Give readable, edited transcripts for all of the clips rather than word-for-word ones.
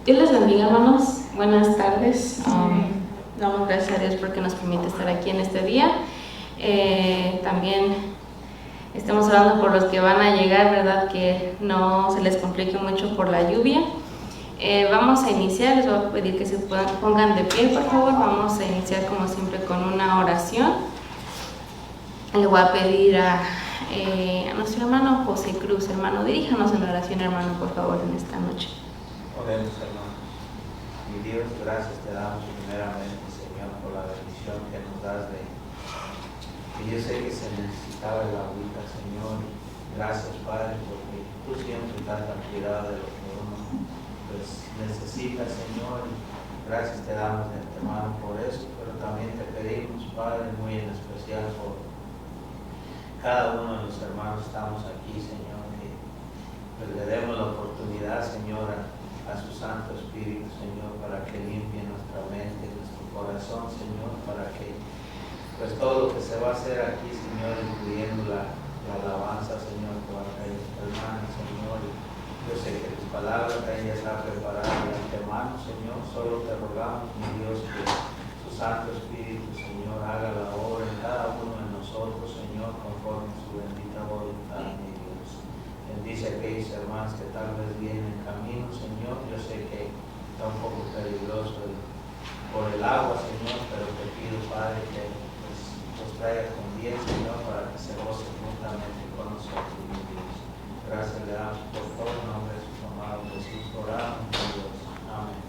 Dios les bendiga, hermanos. Buenas tardes. Damos gracias a Dios porque nos permite estar aquí en este día. También estamos orando por los que van a llegar, ¿verdad? Que no se les complique mucho por la lluvia. Vamos a iniciar, les voy a pedir que se pongan de pie, por favor. Vamos a iniciar como siempre con una oración. Le voy a pedir a nuestro hermano José Cruz. Hermano, diríjanos en oración, hermano, por favor, en esta noche. Oremos, hermano. Mi Dios, gracias te damos primeramente, Señor, por la bendición que nos das de que yo sé que se necesitaba el agüita, Señor. Gracias, Padre, porque tú siempre estás al cuidado de lo que uno pues necesita, Señor. Gracias te damos de antemano por eso, pero también te pedimos, Padre, muy en especial por cada uno de los hermanos que estamos aquí, Señor, que pues, le demos la oportunidad, Señor, a su Santo Espíritu, Señor, para que limpie nuestra mente, nuestro corazón, Señor, para que pues todo lo que se va a hacer aquí, Señor, incluyendo la alabanza, Señor, que va a traer nuestra hermana, Señor. Yo sé que tus palabras también ya están preparadas de antemano, Señor. Solo te rogamos, mi Dios, que su Santo Espíritu, Señor, haga la obra en cada uno de nosotros, Señor, conforme a su bendita voluntad, mi Dios. Bendice a aquellos hermanos que tal vez vienen en camino, Señor. Yo sé que está un poco peligroso por el agua, Señor, pero te pido, Padre, que los traiga con bien, Señor, para que se gocen juntamente con nosotros, mi Dios. Gracias le damos por todo el nombre de su amado Jesús. Oramos, Dios. Amén.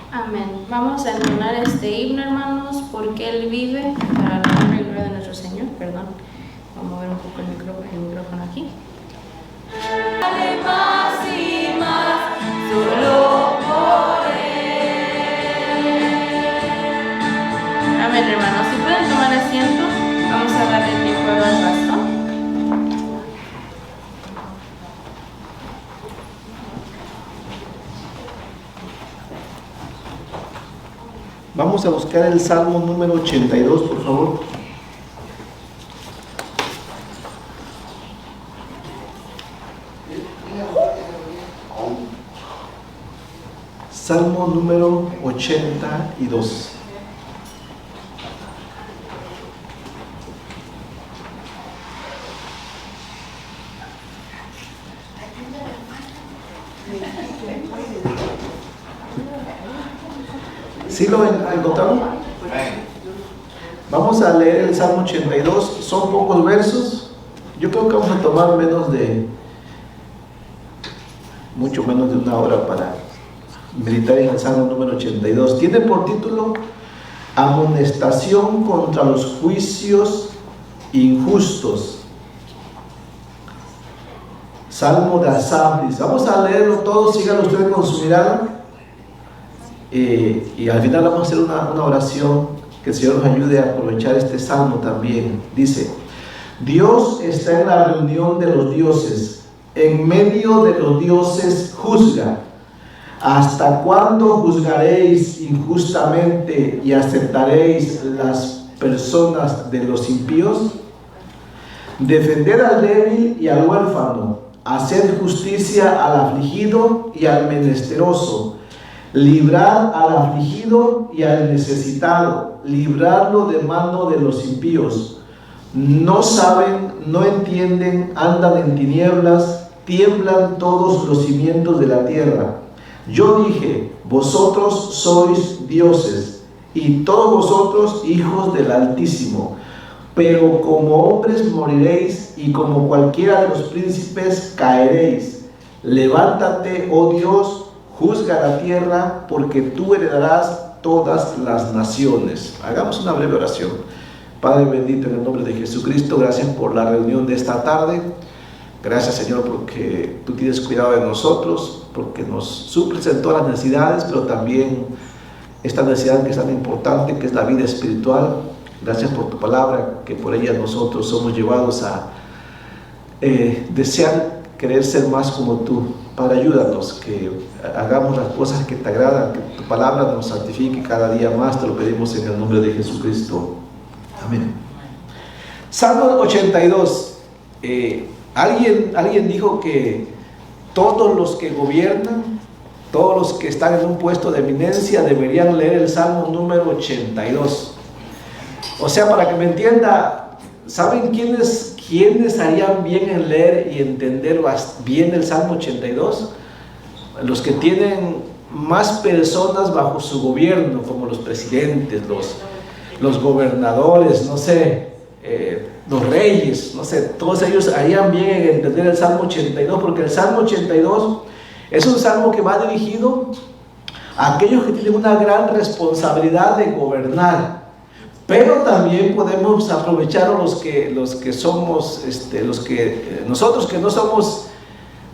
Amén. Vamos a entonar este himno, hermanos, porque Él vive, para la honra y gloria de nuestro Señor. Perdón, vamos a mover un poco el micrófono aquí. Dale más y más, solo por Él. Amén, hermanos. Si pueden tomar asiento, vamos a darle tiempo al bastón. Vamos a buscar el Salmo número 82, por favor. Salmo número 82. ¿Sí lo encontraron? Vamos a leer el Salmo 82. Son pocos versos. Yo creo que vamos a tomar mucho menos de una hora para meditar en el Salmo número 82. Tiene por título Amonestación contra los juicios injustos. Salmo de Asaf. Vamos a leerlo todo, síganlo ustedes con su mirada. Y al final vamos a hacer una oración que el Señor nos ayude a aprovechar este salmo también. Dice: Dios está en la reunión de los dioses, en medio de los dioses juzga. ¿Hasta cuándo juzgaréis injustamente y aceptaréis las personas de los impíos? Defender al débil y al huérfano, hacer justicia al afligido y al menesteroso, librar al afligido y al necesitado, librarlo de mano de los impíos. No saben, no entienden, andan en tinieblas, tiemblan todos los cimientos de la tierra. Yo dije: vosotros sois dioses, y todos vosotros hijos del Altísimo. Pero como hombres moriréis, y como cualquiera de los príncipes caeréis. Levántate, oh Dios, juzga la tierra, porque tú heredarás todas las naciones. Hagamos una breve oración. Padre bendito, en el nombre de Jesucristo, gracias por la reunión de esta tarde. Gracias, Señor, porque tú tienes cuidado de nosotros, porque nos suples en todas las necesidades, pero también esta necesidad que es tan importante, que es la vida espiritual. Gracias por tu palabra, que por ella nosotros somos llevados a desear querer ser más como tú. Padre, ayúdanos, que hagamos las cosas que te agradan, que tu palabra nos santifique cada día más. Te lo pedimos en el nombre de Jesucristo. Amén. Salmo 82. Alguien dijo que todos los que gobiernan Todos los que están en un puesto de eminencia deberían leer el Salmo número 82. O sea, para que me entienda, ¿saben quiénes harían bien en leer y entender bien el Salmo 82? Los que tienen más personas bajo su gobierno, como los presidentes, los gobernadores, no sé, los reyes, no sé, todos ellos harían bien en entender el Salmo 82, porque el Salmo 82 es un salmo que va dirigido a aquellos que tienen una gran responsabilidad de gobernar. Pero también podemos aprovechar nosotros que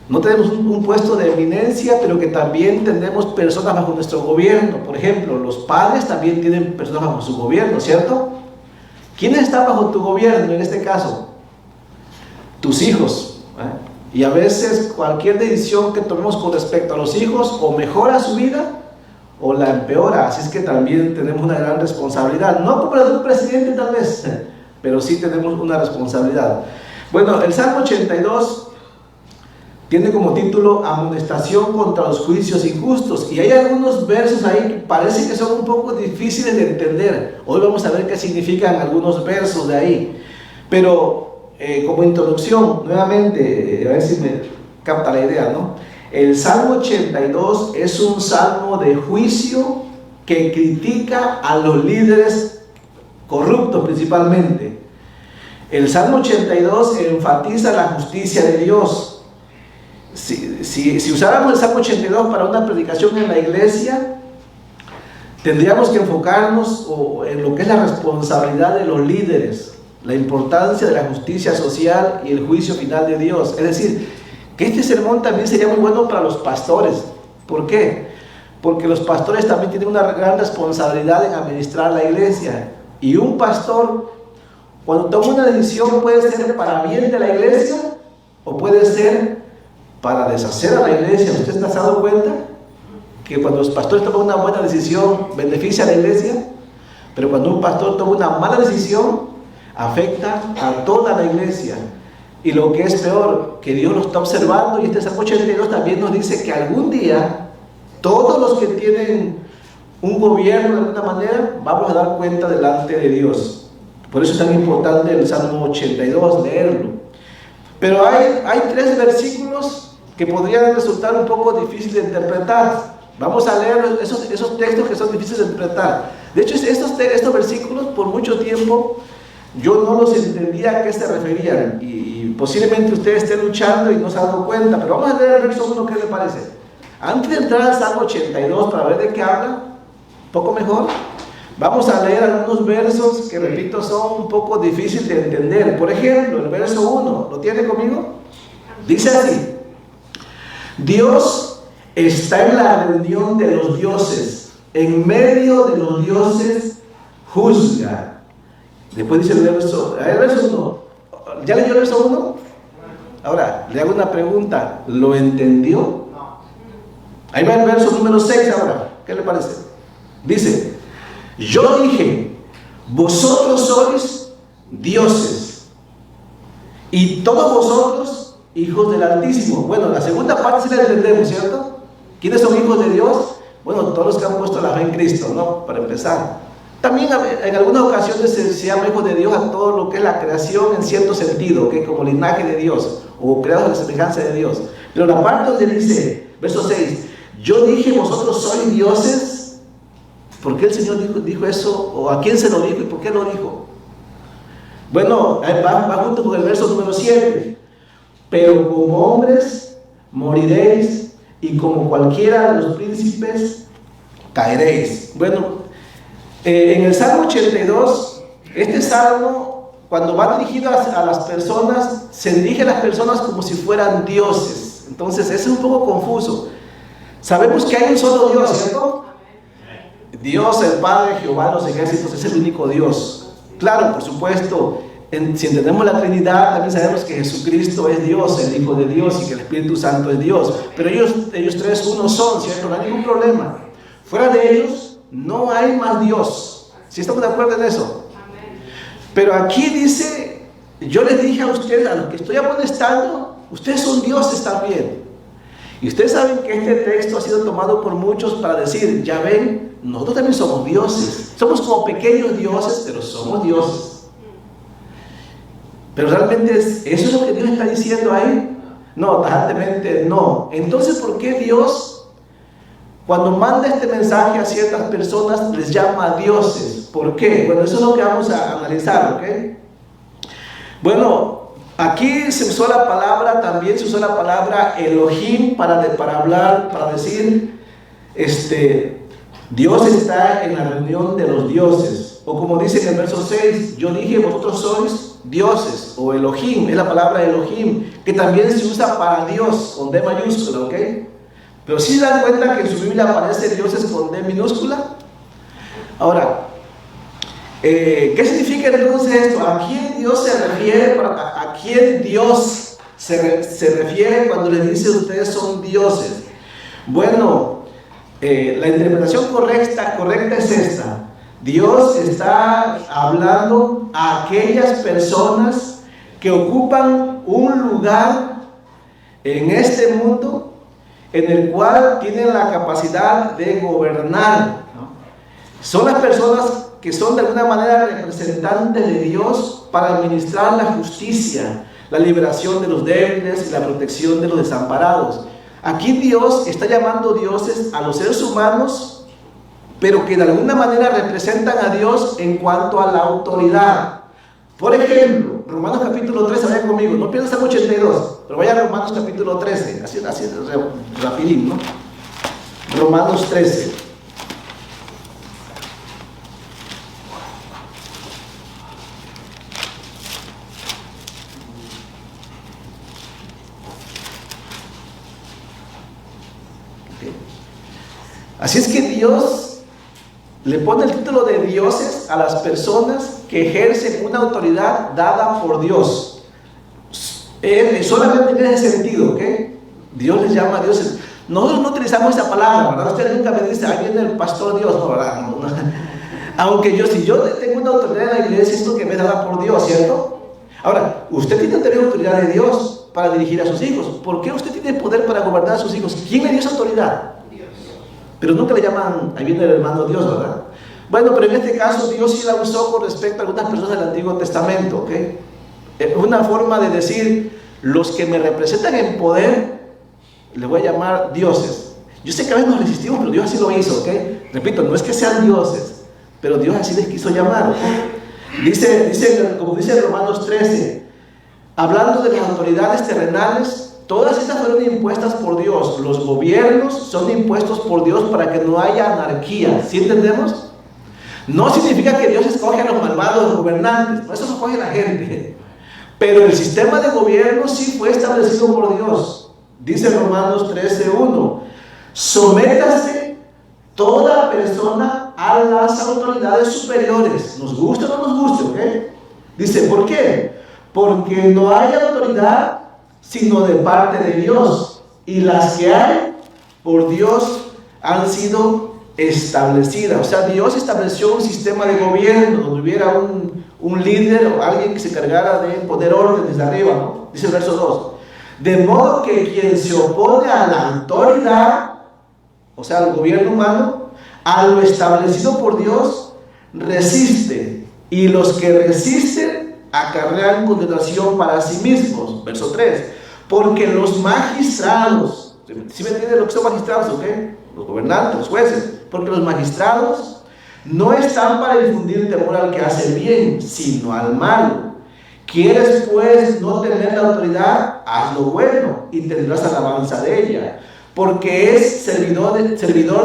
no tenemos un puesto de eminencia, pero que también tenemos personas bajo nuestro gobierno. Por ejemplo, los padres también tienen personas bajo su gobierno, ¿cierto? ¿Quiénes están bajo tu gobierno en este caso? Tus hijos, ¿eh? Y a veces cualquier decisión que tomemos con respecto a los hijos o mejora su vida o la empeora. Así es que también tenemos una gran responsabilidad, no como la de un presidente tal vez, pero sí tenemos una responsabilidad. Bueno, el Salmo 82 tiene como título Amonestación contra los juicios injustos, y hay algunos versos ahí que parece que son un poco difíciles de entender. Hoy vamos a ver qué significan algunos versos de ahí, pero como introducción, nuevamente, a ver si me capta la idea, ¿no? El Salmo 82 es un salmo de juicio que critica a los líderes corruptos principalmente. El Salmo 82 enfatiza la justicia de Dios. Si usáramos el Salmo 82 para una predicación en la iglesia, tendríamos que enfocarnos en lo que es la responsabilidad de los líderes, la importancia de la justicia social y el juicio final de Dios. Es decir, que este sermón también sería muy bueno para los pastores. ¿Por qué? Porque los pastores también tienen una gran responsabilidad en administrar la iglesia. Y un pastor, cuando toma una decisión, puede ser para bien de la iglesia o puede ser para deshacer a la iglesia. ¿Usted se ha dado cuenta que cuando los pastores toman una buena decisión, beneficia a la iglesia? Pero cuando un pastor toma una mala decisión, afecta a toda la iglesia. Y lo que es peor, que Dios lo está observando, y este Salmo 82 también nos dice que algún día todos los que tienen un gobierno de alguna manera vamos a dar cuenta delante de Dios. Por eso es tan importante el Salmo 82, leerlo. Pero hay 3 versículos que podrían resultar un poco difíciles de interpretar. Vamos a leer esos textos que son difíciles de interpretar. De hecho, estos versículos por mucho tiempo yo no los entendía a qué se referían, y posiblemente usted esté luchando y no se ha dado cuenta, pero vamos a leer el verso 1, ¿qué le parece? Antes de entrar al Salmo 82 para ver de qué habla, un poco mejor, vamos a leer algunos versos que, repito, son un poco difíciles de entender. Por ejemplo, el verso 1, ¿lo tiene conmigo? Dice así: Dios está en la reunión de los dioses, en medio de los dioses juzga. Después dice el verso 1. ¿Ya leyó el verso 1? Ahora, le hago una pregunta. ¿Lo entendió? Ahí va el verso número 6 ahora. ¿Qué le parece? Dice: yo dije, vosotros sois dioses, y todos vosotros hijos del Altísimo. Bueno, la segunda parte sí la entendemos, ¿cierto? ¿Quiénes son hijos de Dios? Bueno, todos los que han puesto la fe en Cristo, ¿no? Para empezar. También en algunas ocasiones se llama hijo de Dios a todo lo que es la creación en cierto sentido, que como linaje de Dios, o creados a la semejanza de Dios. Pero la parte donde dice, verso 6, yo dije, vosotros sois dioses. ¿Por qué el Señor dijo eso? ¿O a quién se lo dijo y por qué lo dijo? Bueno, va junto con el verso número 7. Pero como hombres moriréis, y como cualquiera de los príncipes caeréis. Bueno, en el Salmo 82, este salmo, cuando va dirigido a las personas, se dirige a las personas como si fueran dioses. Entonces, es un poco confuso. Sabemos que hay un solo Dios, ¿cierto? Dios, el Padre, Jehová, los ejércitos, es el único Dios. Claro, por supuesto, si entendemos la Trinidad, también sabemos que Jesucristo es Dios, el Hijo de Dios, y que el Espíritu Santo es Dios. Pero ellos tres uno son, ¿cierto? No hay ningún problema. Fuera de ellos no hay más Dios. ¿Sí estamos de acuerdo en eso? Pero aquí dice, yo les dije a ustedes, a los que estoy amonestando, ustedes son dioses también. Y ustedes saben que este texto ha sido tomado por muchos para decir, ya ven, nosotros también somos dioses. Somos como pequeños dioses, pero somos dioses. Pero realmente ¿eso es lo que Dios está diciendo ahí? No, tajantemente no. Entonces, ¿por qué Dios, cuando manda este mensaje a ciertas personas, les llama dioses? ¿Por qué? Bueno, eso es lo que vamos a analizar, ¿ok? Bueno, aquí se usó la palabra, también se usó la palabra Elohim para hablar, para decir, Dios está en la reunión de los dioses. O como dice en el verso 6, yo dije, vosotros sois dioses, o Elohim, es la palabra Elohim, que también se usa para Dios, con D mayúscula, ¿ok? Pero si se dan cuenta que en su Biblia aparece dioses con D minúscula. Ahora, ¿qué significa entonces esto? ¿A quién Dios se refiere? ¿A quién Dios se refiere cuando les dice ustedes son dioses? Bueno, la interpretación correcta es esta. Dios está hablando a aquellas personas que ocupan un lugar en este mundo en el cual tienen la capacidad de gobernar, ¿no? Son las personas que son de alguna manera representantes de Dios para administrar la justicia, la liberación de los débiles y la protección de los desamparados. Aquí Dios está llamando dioses a los seres humanos, pero que de alguna manera representan a Dios en cuanto a la autoridad. Por ejemplo, Romanos capítulo 13, vaya conmigo, no pierdas Salmo 82, pero vaya a Romanos capítulo 13, así rapidín, ¿no? Romanos 13. Así es que Dios le pone el título de dioses a las personas que ejercen una autoridad dada por Dios. Solamente en ese sentido, ¿ok? Dios les llama dioses. Nosotros no utilizamos esa palabra, ¿verdad? Usted nunca me dice, ahí viene el pastor Dios, no, ¿verdad? No. Aunque si yo tengo una autoridad en la iglesia, es lo que me es dada por Dios, ¿cierto? Ahora, usted tiene que tener autoridad de Dios para dirigir a sus hijos. ¿Por qué usted tiene poder para gobernar a sus hijos? ¿Quién le dio esa autoridad? Pero nunca le llaman, ahí viene el hermano Dios, ¿verdad? Bueno, pero en este caso Dios sí la usó con respecto a algunas personas del Antiguo Testamento, ¿ok? Es una forma de decir, los que me representan en poder, les voy a llamar dioses. Yo sé que a veces nos resistimos, pero Dios así lo hizo, ¿ok? Repito, no es que sean dioses, pero Dios así les quiso llamar. Como dice Romanos 13, hablando de las autoridades terrenales, todas estas fueron impuestas por Dios. Los gobiernos son impuestos por Dios para que no haya anarquía. ¿Sí entendemos? No significa que Dios escoge a los malvados gobernantes. No, eso no escoge la gente. Pero el sistema de gobierno sí fue establecido por Dios. Dice Romanos 13:1. Sométase toda persona a las autoridades superiores. Nos guste o no nos guste, ¿ok? Dice, ¿por qué? Porque no hay autoridad sino de parte de Dios, y las que hay por Dios han sido establecidas. O sea, Dios estableció un sistema de gobierno donde hubiera un líder o alguien que se encargara de poner orden desde arriba, ¿no? Dice el verso 2, de modo que quien se opone a la autoridad, o sea, al gobierno humano, a lo establecido por Dios, resiste, y los que resisten acarrean condenación para sí mismos. Verso 3, porque los magistrados, ¿sí me entienden lo que son magistrados? ¿Ok? Los gobernantes, los jueces, porque los magistrados no están para infundir temor al que hace el bien, sino al malo. ¿Quieres pues no tener la autoridad? Haz lo bueno y tendrás alabanza de ella, porque es servidor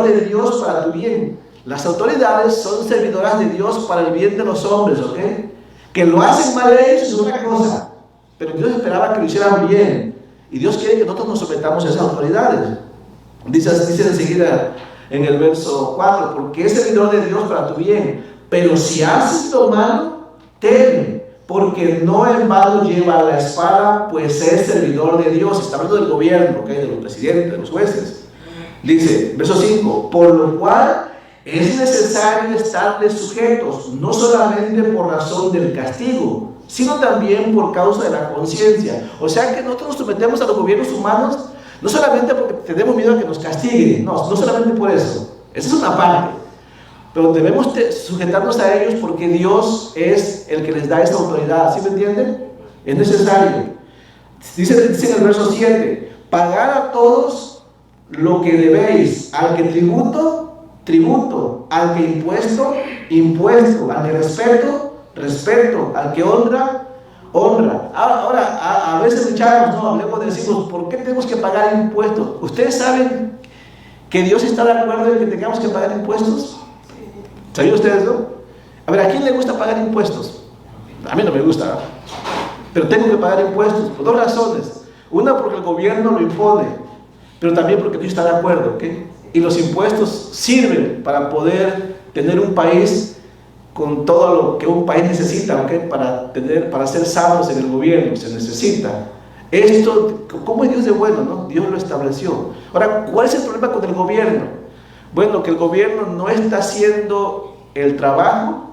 de Dios para tu bien. Las autoridades son servidoras de Dios para el bien de los hombres, ¿ok? Que lo hacen mal ellos es otra cosa, pero Dios esperaba que lo hicieran bien, y Dios quiere que nosotros nos sometamos a esas autoridades. Dice enseguida en el verso 4, porque es servidor de Dios para tu bien, pero si haces lo malo, teme, porque no en vano lleva la espada, pues es servidor de Dios. Está hablando del gobierno, ¿okay? De los presidentes, de los jueces. Dice, verso 5, por lo cual es necesario estarles sujetos, no solamente por razón del castigo, sino también por causa de la conciencia. O sea que nosotros nos sometemos a los gobiernos humanos, No solamente porque tenemos miedo a que nos castiguen, no solamente por eso. Esa es una parte. Pero debemos sujetarnos a ellos porque Dios es el que les da esta autoridad. ¿Sí me entienden? Es necesario. Dice en el verso 7, pagar a todos lo que debéis, al que tributo, al que impuesto, al que respeto, al que honra. Ahora, a veces luchamos, luego decimos, ¿por qué tenemos que pagar impuestos? ¿Ustedes saben que Dios está de acuerdo en que tengamos que pagar impuestos? ¿Sabían ustedes, no? A ver, ¿a quién le gusta pagar impuestos? A mí no me gusta, ¿no? Pero tengo que pagar impuestos por dos razones. Una, porque el gobierno lo impone, pero también porque Dios está de acuerdo, ¿ok? Y los impuestos sirven para poder tener un país con todo lo que un país necesita, ¿ok? Para ser sanos en el gobierno, se necesita. Esto, ¿cómo es Dios de bueno, no? Dios lo estableció. Ahora, ¿cuál es el problema con el gobierno? Bueno, que el gobierno no está haciendo el trabajo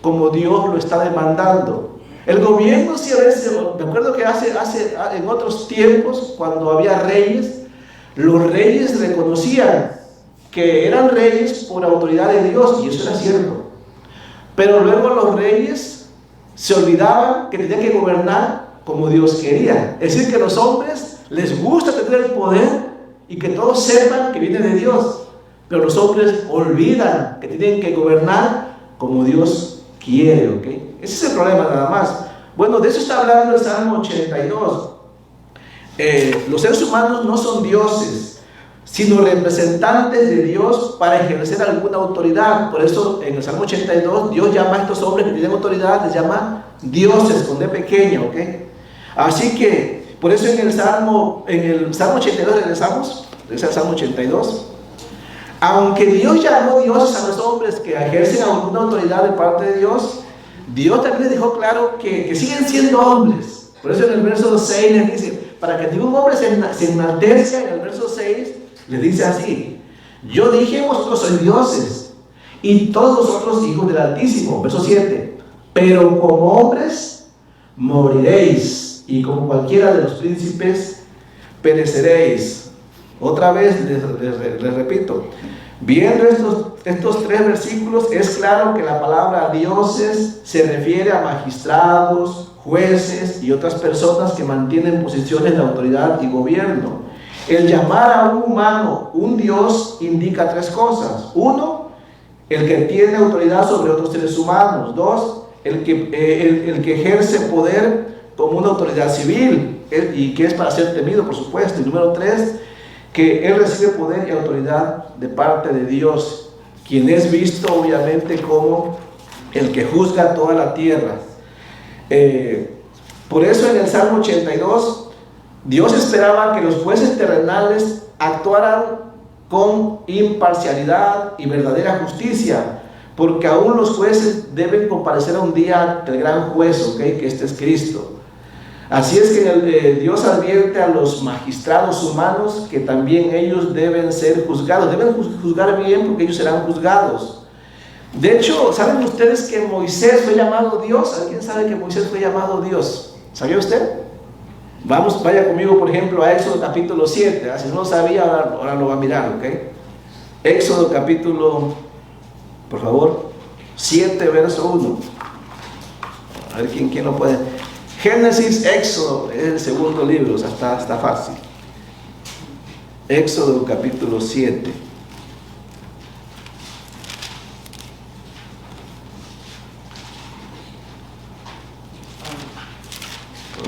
como Dios lo está demandando. El gobierno, sí, a veces, me acuerdo que en otros tiempos, cuando había reyes, los reyes reconocían que eran reyes por autoridad de Dios, y eso era cierto. Pero luego los reyes se olvidaban que tenían que gobernar como Dios quería. Es decir, que a los hombres les gusta tener el poder y que todos sepan que viene de Dios. Pero los hombres olvidan que tienen que gobernar como Dios quiere, ¿ok? Ese es el problema nada más. Bueno, de eso está hablando el Salmo 82. Los seres humanos no son dioses, sino representantes de Dios para ejercer alguna autoridad. Por eso en el Salmo 82 Dios llama a estos hombres que tienen autoridad, les llama dioses con D pequeña, ¿ok? Así que, por eso en el Salmo 82 regresamos, es el Salmo 82. Aunque Dios llamó dioses a los hombres que ejercen alguna autoridad de parte de Dios, Dios también les dejó claro que siguen siendo hombres. Por eso en el verso 6 les dice, para que ningún hombre se enaltezca, en el verso 6 les dice así: yo dije, vosotros sois dioses, y todos vosotros hijos del Altísimo. Verso 7, pero como hombres moriréis, y como cualquiera de los príncipes pereceréis. Otra vez les repito, viendo estos tres versículos, es claro que la palabra dioses se refiere a magistrados, jueces y otras personas que mantienen posiciones de autoridad y gobierno. El llamar a un humano un dios indica tres cosas. Uno, el que tiene autoridad sobre otros seres humanos. Dos, el que ejerce poder como una autoridad civil y que es para ser temido, por supuesto. Y número 3, que él recibe poder y autoridad de parte de Dios, quien es visto obviamente como el que juzga toda la tierra. Por eso en el Salmo 82 Dios esperaba que los jueces terrenales actuaran con imparcialidad y verdadera justicia, porque aún los jueces deben comparecer a un día del gran juez, ¿okay? Que este es Cristo. Así es que Dios advierte a los magistrados humanos que también ellos deben ser juzgados, deben juzgar bien porque ellos serán juzgados. De hecho, ¿saben ustedes que Moisés fue llamado Dios? ¿Alguien sabe que Moisés fue llamado Dios? ¿Sabía usted? Vaya conmigo, por ejemplo, a Éxodo capítulo 7. Si no lo sabía, ahora lo va a mirar, ¿ok? Éxodo capítulo, por favor, 7, verso 1. A ver quién lo puede. Génesis, Éxodo, es el segundo libro, o sea, está fácil. Éxodo capítulo 7.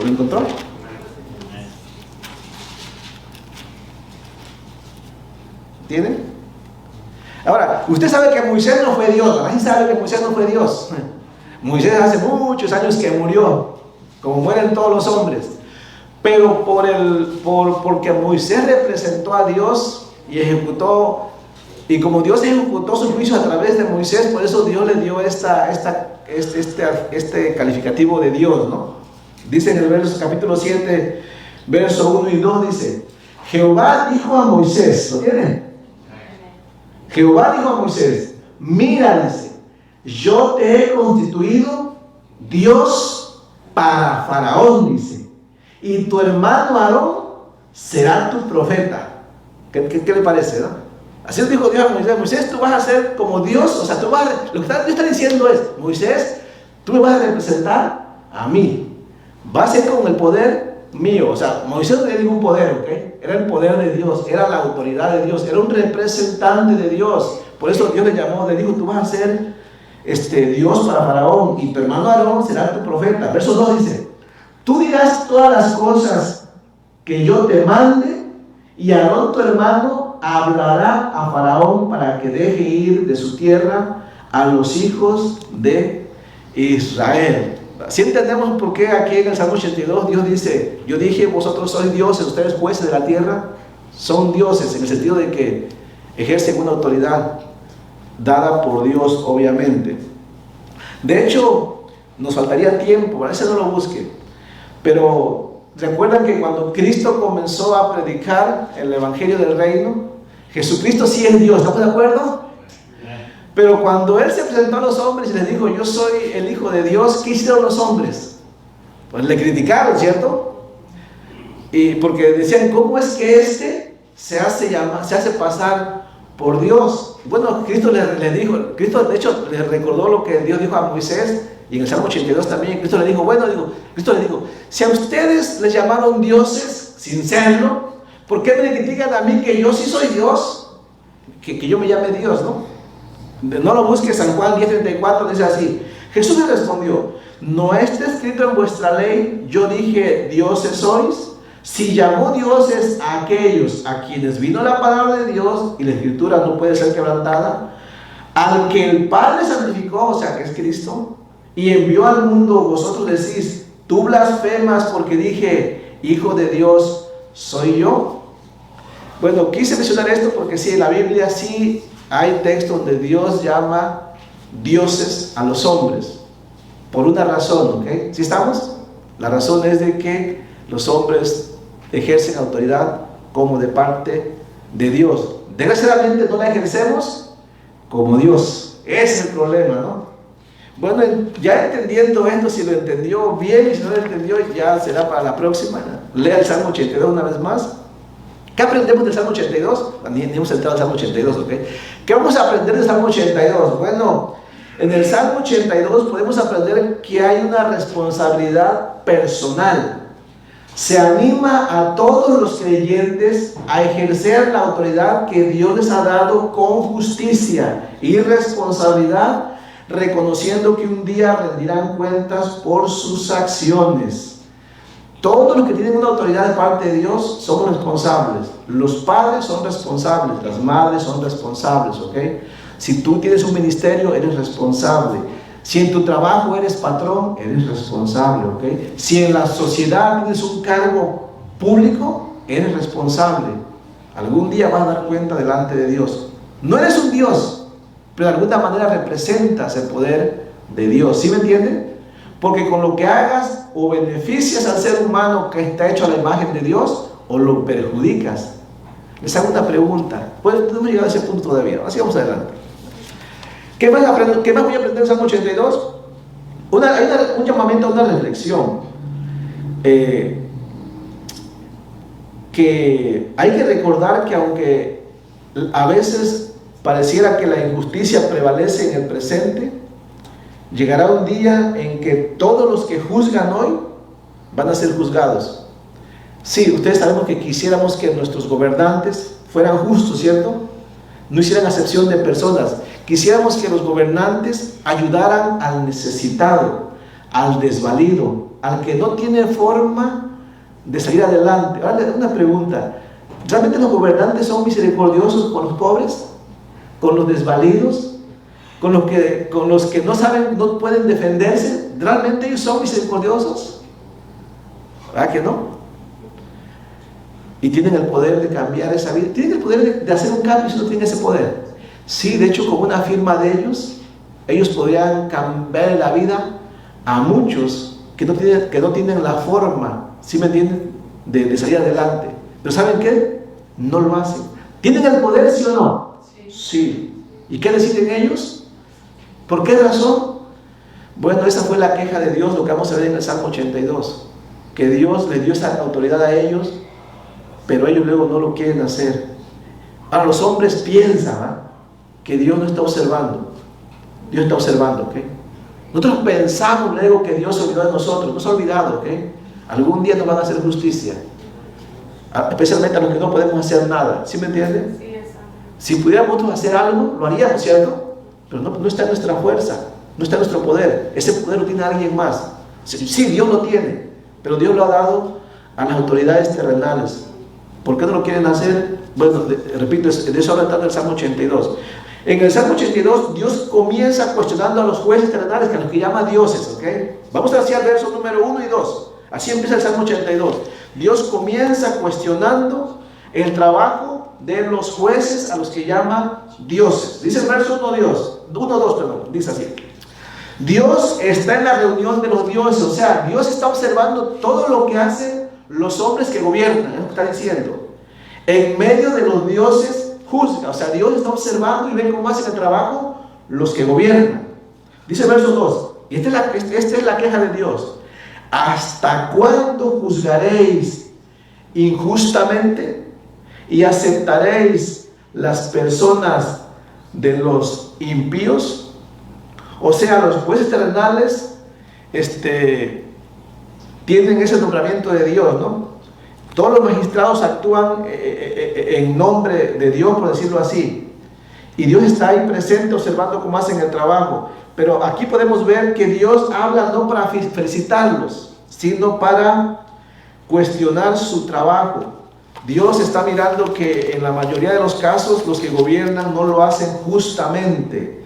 ¿Lo encontró? ¿Entienden? Ahora, usted sabe que Moisés no fue Dios. Nadie sabe que Moisés no fue Dios. Moisés hace muchos años que murió, como mueren todos los hombres. Pero porque Moisés representó a Dios y ejecutó, y como Dios ejecutó su juicio a través de Moisés, por eso Dios le dio este calificativo de Dios, ¿no? Dice en el capítulo 7, verso 1 y 2, dice: Jehová dijo a Moisés, ¿lo tienen? Jehová dijo a Moisés: mira, dice, yo te he constituido Dios para Faraón, dice, y tu hermano Aarón será tu profeta. ¿Qué le parece, no? Así dijo Dios a Moisés: Moisés, tú vas a ser como Dios, o sea, lo que Dios está diciendo es: Moisés, tú me vas a representar a mí, va a ser con el poder mío. O sea, Moisés no tenía ningún poder, ¿ok? Era el poder de Dios, era la autoridad de Dios, era un representante de Dios. Por eso Dios le llamó, le dijo: tú vas a ser Dios para Faraón, y tu hermano Aarón será tu profeta. Verso 2 dice: tú dirás todas las cosas que yo te mande, y Aarón tu hermano hablará a Faraón para que deje ir de su tierra a los hijos de Israel. Si entendemos por qué aquí en el Salmo 82 Dios dice: yo dije, vosotros sois dioses, ustedes jueces de la tierra. Son dioses en el sentido de que ejercen una autoridad dada por Dios, obviamente. De hecho, nos faltaría tiempo, a veces no lo busque, pero recuerdan que cuando Cristo comenzó a predicar el Evangelio del Reino, Jesucristo sí es Dios, ¿estamos de acuerdo? Pero cuando Él se presentó a los hombres y les dijo: yo soy el Hijo de Dios, ¿qué hicieron los hombres? Pues le criticaron, ¿cierto? Y porque decían: ¿cómo es que se hace pasar por Dios? Bueno, Cristo les dijo, Cristo de hecho les recordó lo que Dios dijo a Moisés, y en el Salmo 82 también. Cristo le dijo: Cristo le dijo: si a ustedes les llamaron dioses sin serlo, ¿por qué me critican a mí que yo sí soy Dios? Que yo me llame Dios, ¿no? No lo busques. San Juan 10:34 dice así: Jesús le respondió: ¿no está escrito en vuestra ley, yo dije dioses sois? Si llamó dioses a aquellos a quienes vino la palabra de Dios, y la escritura no puede ser quebrantada, al que el Padre santificó, o sea que es Cristo, y envió al mundo, vosotros decís: tú blasfemas porque dije Hijo de Dios soy yo. Bueno, quise mencionar esto porque sí, en la Biblia sí hay textos donde Dios llama dioses a los hombres, por una razón, ¿ok? ¿Sí estamos? La razón es de que los hombres ejercen autoridad como de parte de Dios. Desgraciadamente no la ejercemos como Dios. Ese es el problema, ¿no? Bueno, ya entendiendo esto, si lo entendió bien, y si no lo entendió, ya será para la próxima. Lea el Salmo 82 una vez más. ¿Qué aprendemos del Salmo 82? Ni hemos entrado al Salmo 82, ¿ok? ¿Qué vamos a aprender del Salmo 82? Bueno, en el Salmo 82 podemos aprender que hay una responsabilidad personal. Se anima a todos los creyentes a ejercer la autoridad que Dios les ha dado con justicia y responsabilidad, reconociendo que un día rendirán cuentas por sus acciones. Todos los que tienen una autoridad de parte de Dios somos responsables. Los padres son responsables, las madres son responsables, ¿ok? Si tú tienes un ministerio, eres responsable. Si en tu trabajo eres patrón, eres responsable, ¿ok? Si en la sociedad tienes un cargo público, eres responsable. Algún día vas a dar cuenta delante de Dios. No eres un Dios, pero de alguna manera representas el poder de Dios. ¿Sí me entienden? Porque con lo que hagas, o beneficias al ser humano que está hecho a la imagen de Dios, o lo perjudicas. Les hago una pregunta. Pues no hemos llegado a ese punto todavía. Así vamos adelante. ¿Qué más voy a aprender en el Salmo 82? Hay un llamamiento a una reflexión. Que hay que recordar que aunque a veces pareciera que la injusticia prevalece en el presente, llegará un día en que todos los que juzgan hoy van a ser juzgados. Sí, ustedes sabemos que quisiéramos que nuestros gobernantes fueran justos, ¿cierto? No hicieran acepción de personas. Quisiéramos que los gobernantes ayudaran al necesitado, al desvalido, al que no tiene forma de salir adelante. Ahora, una pregunta: ¿realmente los gobernantes son misericordiosos con los pobres, con los desvalidos, con los que no saben, no pueden defenderse? ¿Realmente ellos son misericordiosos? ¿Verdad que no? Y tienen el poder de cambiar esa vida. Tienen el poder de hacer un cambio si no tienen ese poder. Sí, de hecho, con una firma de ellos podrían cambiar la vida a muchos que no tienen la forma, ¿sí me entienden?, de salir adelante. Pero ¿saben qué? No lo hacen. ¿Tienen el poder, sí o no? Sí. ¿Y qué deciden ellos? ¿Por qué razón? Bueno, esa fue la queja de Dios, lo que vamos a ver en el Salmo 82. Que Dios les dio esa autoridad a ellos pero ellos luego no lo quieren hacer. Ahora los hombres piensan que Dios no está observando. Dios está observando, ¿ok? Nosotros pensamos luego que Dios se olvidó de nosotros. No se ha olvidado, ¿ok? Algún día nos van a hacer justicia, especialmente a los que no podemos hacer nada. ¿Sí me entienden? Sí, exacto. Si pudiéramos nosotros hacer algo, lo haríamos, ¿cierto? Pero no está en nuestra fuerza, no está en nuestro poder. Ese poder lo tiene alguien más. Sí, Dios lo tiene, pero Dios lo ha dado a las autoridades terrenales. ¿Por qué no lo quieren hacer? Bueno, repito, de eso habla tanto el Salmo 82. En el Salmo 82, Dios comienza cuestionando a los jueces terrenales, que a los que llama dioses, ¿ok? Vamos hacia el verso número 1 y 2. Así empieza el Salmo 82. Dios comienza cuestionando el trabajo de los jueces a los que llama dioses. Dice el verso 1-2, dice así: Dios está en la reunión de los dioses. O sea, Dios está observando todo lo que hacen los hombres que gobiernan, es lo que está diciendo. En medio de los dioses juzga. O sea, Dios está observando y ve cómo hacen el trabajo los que gobiernan. Dice el verso 2, y esta es la queja de Dios: ¿hasta cuándo juzgaréis injustamente y aceptaréis las personas de los impíos? O sea, los jueces terrenales tienen ese nombramiento de Dios, ¿no? Todos los magistrados actúan en nombre de Dios, por decirlo así. Y Dios está ahí presente observando cómo hacen el trabajo. Pero aquí podemos ver que Dios habla no para felicitarlos, sino para cuestionar su trabajo. Dios está mirando que en la mayoría de los casos los que gobiernan no lo hacen justamente,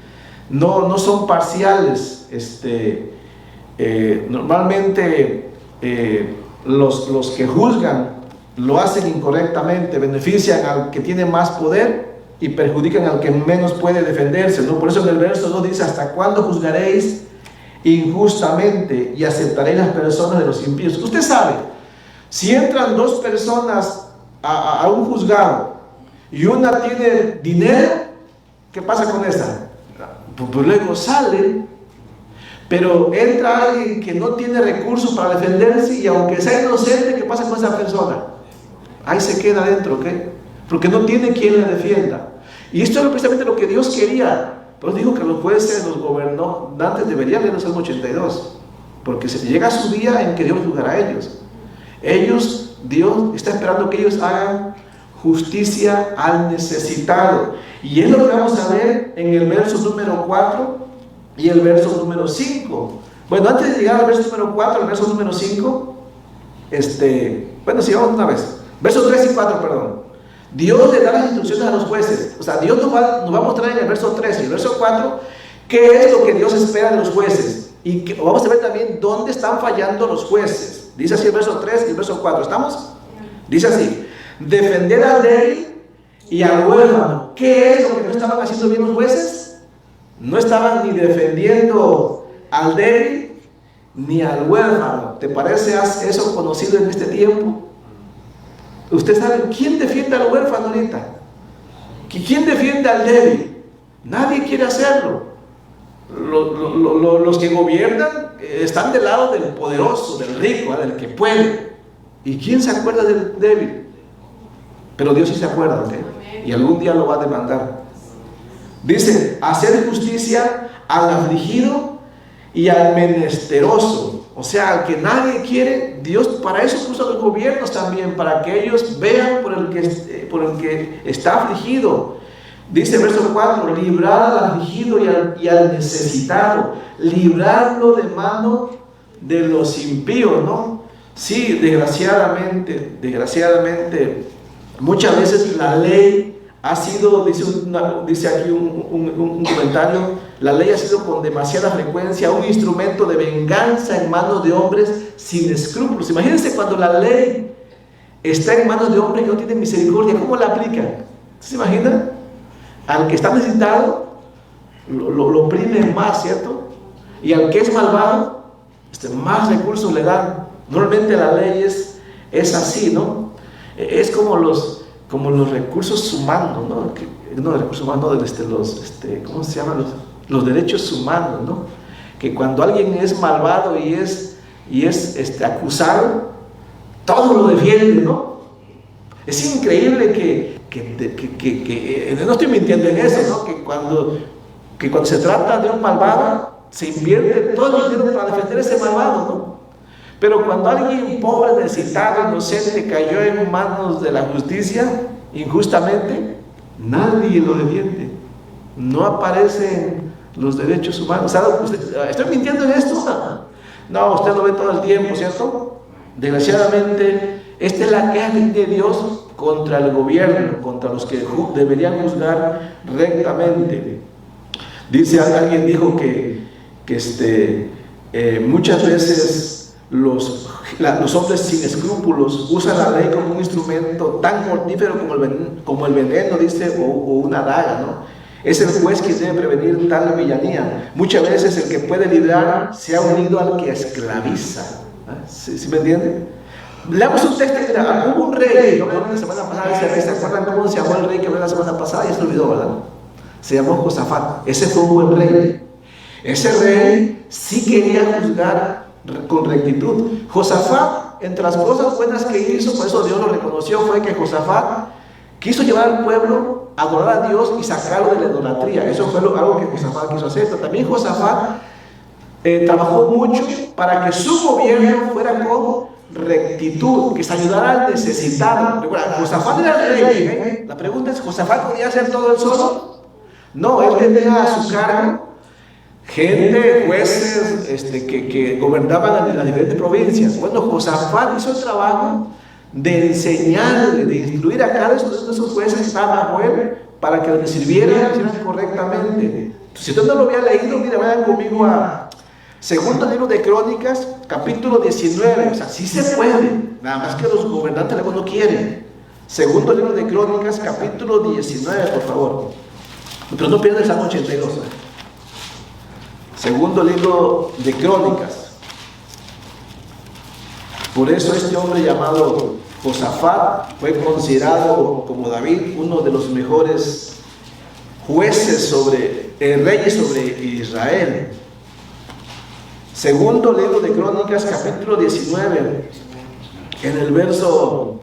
no son parciales. Normalmente los que juzgan lo hacen incorrectamente, benefician al que tiene más poder y perjudican al que menos puede defenderse, ¿no? Por eso en el verso 2 dice: ¿hasta cuándo juzgaréis injustamente y aceptaréis las personas de los impíos? Usted sabe, si entran dos personas a un juzgado y una tiene dinero, ¿qué pasa con esa? Pues luego sale. Pero entra alguien que no tiene recursos para defenderse, y aunque sea inocente, ¿qué pasa con esa persona? Ahí se queda adentro, ¿ok? Porque no tiene quien la defienda. Y esto es precisamente lo que Dios quería. Pues dijo que los jueces, los gobernantes deberían leer el Salmo 82, porque se llega su día en que Dios juzgará a ellos. Dios está esperando que ellos hagan justicia al necesitado. Y es lo que vamos a ver en el verso número 4 y el verso número 5. Bueno, antes de llegar al verso número 4, al verso número 5, si vamos una vez, versos 3 y 4, perdón. Dios le da las instrucciones a los jueces. O sea, Dios nos va a mostrar en el verso 3 y el verso 4 qué es lo que Dios espera de los jueces. Y vamos a ver también dónde están fallando los jueces. Dice así el verso 3 y el verso 4. ¿Estamos? Dice así: defender al débil y al huérfano. ¿Qué es lo que no estaban haciendo bien los jueces? No estaban ni defendiendo al débil ni al huérfano. ¿Te parece eso conocido en este tiempo? Usted sabe quién defiende al huérfano ahorita. ¿Quién defiende al débil? Nadie quiere hacerlo. Los que gobiernan están del lado del poderoso, del rico, del que puede. ¿Y quién se acuerda del débil? Pero Dios sí se acuerda, ¿ok? Y algún día lo va a demandar. Dice: hacer justicia al afligido y al menesteroso. O sea, al que nadie quiere. Dios para eso puso a los gobiernos también, para que ellos vean por el que está afligido. Dice el verso 4: librar al afligido y al necesitado, librarlo de mano de los impíos, ¿no? Sí, desgraciadamente, muchas veces la ley ha sido, dice aquí un comentario, la ley ha sido con demasiada frecuencia un instrumento de venganza en manos de hombres sin escrúpulos. Imagínense cuando la ley está en manos de hombres que no tienen misericordia, ¿cómo la aplican? ¿Se imagina? Al que está necesitado lo oprimen más, ¿cierto? Y al que es malvado, más recursos le dan. Normalmente la ley es así, ¿no? Es como los recursos humanos, ¿no? Los recursos humanos, ¿cómo se llaman? Los derechos humanos, ¿no? Que cuando alguien es malvado y es acusado, todo lo defiende, ¿no? Es increíble que no estoy mintiendo en eso, ¿no? Que cuando se trata de un malvado, se invierte todo el dinero para defender a ese malvado, ¿no? Pero cuando alguien pobre, necesitado, inocente, cayó en manos de la justicia, injustamente, nadie lo defiende. No aparecen los derechos humanos. ¿Estoy mintiendo en esto? No, usted lo ve todo el tiempo, ¿cierto? Desgraciadamente, esta es la queja de Dios contra el gobierno, contra los que deberían juzgar rectamente. Dice, alguien dijo que muchas veces los hombres sin escrúpulos usan la ley como un instrumento tan mortífero como el veneno, dice, o una daga, ¿no? Es el juez quien debe prevenir tal villanía. Muchas veces el que puede librar se ha unido al que esclaviza. ¿Sí me entienden? Leamos un texto. Hubo un rey, ¿no? La semana pasada, ¿se acuerdan cómo se llamó el rey que habló la semana pasada? Ya se olvidó, ¿verdad? Se llamó Josafat. Ese fue un buen rey. Ese rey sí quería juzgar con rectitud. Josafat, entre las cosas buenas que hizo, por eso Dios lo reconoció, fue que Josafat quiso llevar al pueblo a adorar a Dios y sacarlo de la idolatría. Eso fue algo que Josafat quiso hacer. Pero también Josafat trabajó mucho para que su gobierno fuera con rectitud, que se ayudara al necesitado. Recuerda, Josafat era el rey, ¿eh? La pregunta es, ¿Josafat podía hacer todo él solo? No, él tenía a su cargo gente, jueces que gobernaban en las diferentes provincias. Bueno, Josafat hizo el trabajo de enseñarle, de instruir a cada uno de esos jueces que estaban bajo él para que le sirvieran y lo hicieran correctamente. Si usted no lo había leído, mire, vayan conmigo a Segundo libro de Crónicas, capítulo 19. O sea, sí se puede, nada más que los gobernantes luego no quieren. Segundo libro de Crónicas, capítulo 19, por favor. Pero no pierda el Salmo 82. Segundo libro de Crónicas. Por eso este hombre llamado Josafat fue considerado, como David, uno de los mejores jueces reyes sobre Israel. Segundo libro de Crónicas, capítulo 19, en el verso